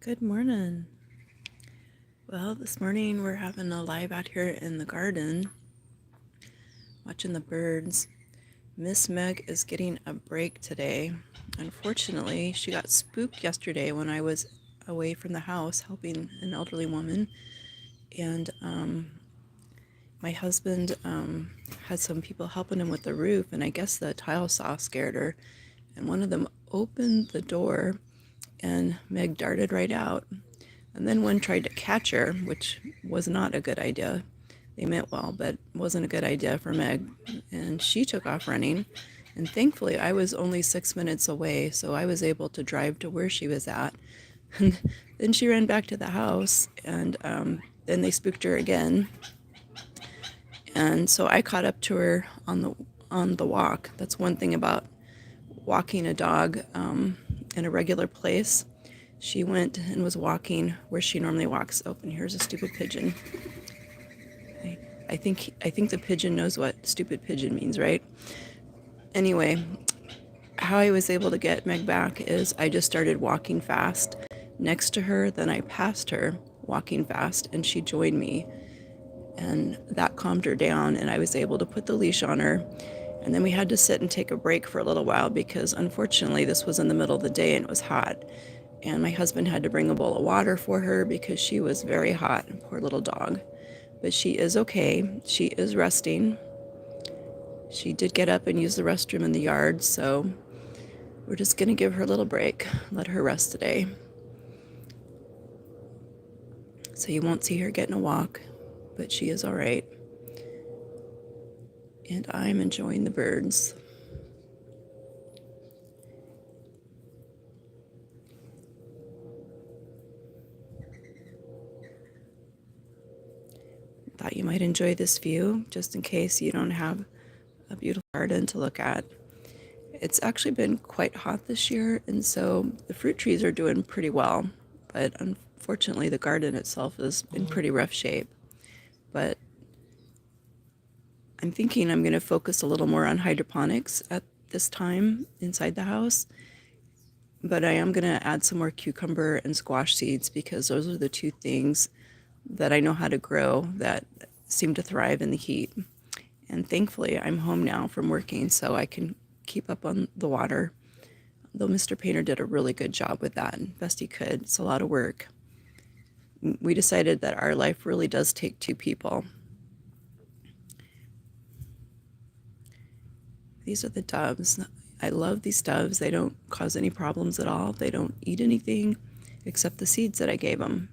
Good morning. Well, this morning we're having a live out here in the garden, watching the birds. Miss Meg is getting a break today. Unfortunately, she got spooked yesterday when I was away from the house helping an elderly woman, and my husband had some people helping him with the roof, and I guess the tile saw scared her, and one of them opened the door, and Meg darted right out. And then one tried to catch her, which was not a good idea. They meant well, but wasn't a good idea for Meg. And she took off running. And thankfully, I was only 6 minutes away, so I was able to drive to where she was at. And then she ran back to the house, and then they spooked her again. And so I caught up to her on the walk. That's one thing about walking a dog in a regular place. She went and was walking where she normally walks. Oh, and here's a stupid pigeon. I think the pigeon knows what stupid pigeon means, right? Anyway, how I was able to get Meg back is I just started walking fast next to her. Then I passed her walking fast, and she joined me. And that calmed her down, and I was able to put the leash on her. And then we had to sit and take a break for a little while because unfortunately this was in the middle of the day and it was hot. And my husband had to bring a bowl of water for her because she was very hot, poor little dog. But she is okay. She is resting. She did get up and use the restroom in the yard, so we're just going to give her a little break, let her rest today. So you won't see her getting a walk, but she is all right. And I'm enjoying the birds. Thought you might enjoy this view, just in case you don't have a beautiful garden to look at. It's actually been quite hot this year, and so the fruit trees are doing pretty well, but unfortunately the garden itself is in pretty rough shape. But I'm thinking I'm going to focus a little more on hydroponics at this time inside the house, but I am going to add some more cucumber and squash seeds because those are the two things that I know how to grow that seem to thrive in the heat. And thankfully I'm home now from working, so I can keep up on the water. Though Mr. Painter did a really good job with that, best he could. It's a lot of work. We decided that our life really does take two people. These are the doves. I love these doves. They don't cause any problems at all. They don't eat anything except the seeds that I gave them.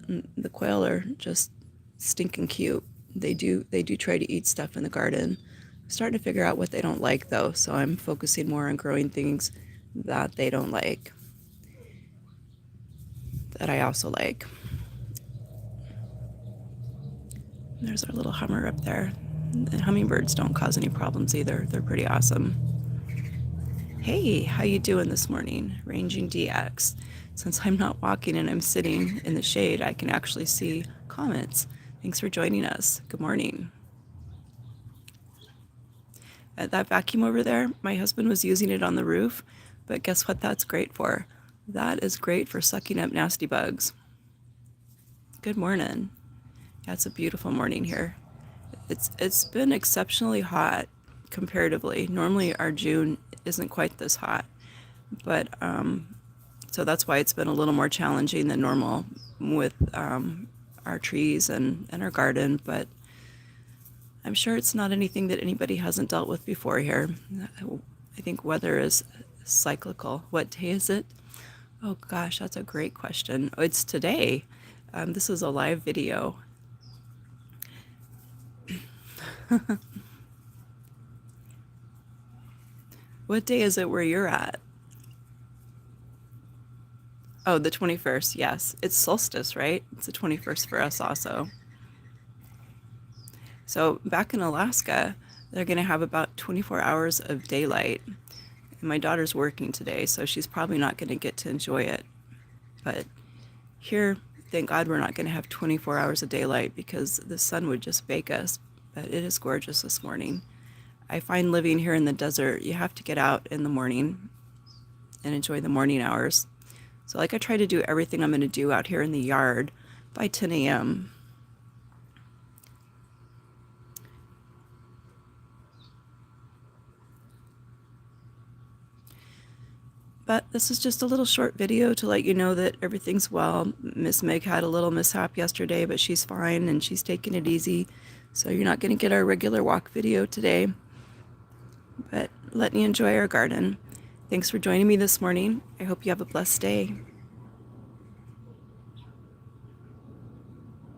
And the quail are just stinking cute. They do try to eat stuff in the garden. I'm starting to figure out what they don't like though, so I'm focusing more on growing things that they don't like, that I also like. There's our little hummer up there. The hummingbirds don't cause any problems either. They're pretty awesome. Hey, how you doing this morning? Ranging DX. Since I'm not walking and I'm sitting in the shade, I can actually see comments. Thanks for joining us. Good morning. That vacuum over there, my husband was using it on the roof, but guess what that's great for? That is great for sucking up nasty bugs. Good morning. Yeah, it's a beautiful morning here. It's been exceptionally hot comparatively. Normally our June isn't quite this hot, but so that's why it's been a little more challenging than normal with our trees and our garden, but I'm sure it's not anything that anybody hasn't dealt with before here. I think weather is cyclical. What day is it? Oh gosh, that's a great question. Oh, it's today. This is a live video. What day is it where you're at? Oh, the 21st, yes. It's solstice, right? It's the 21st for us also. So back in Alaska, they're going to have about 24 hours of daylight. And my daughter's working today, so she's probably not going to get to enjoy it. But here, thank God we're not going to have 24 hours of daylight because the sun would just bake us. But it is gorgeous this morning. I find living here in the desert, you have to get out in the morning and enjoy the morning hours. So like I try to do everything I'm going to do out here in the yard by 10 a.m. But this is just a little short video to let you know that everything's well. Miss Meg had a little mishap yesterday, but she's fine and she's taking it easy. So you're not going to get our regular walk video today. But let me enjoy our garden. Thanks for joining me this morning. I hope you have a blessed day.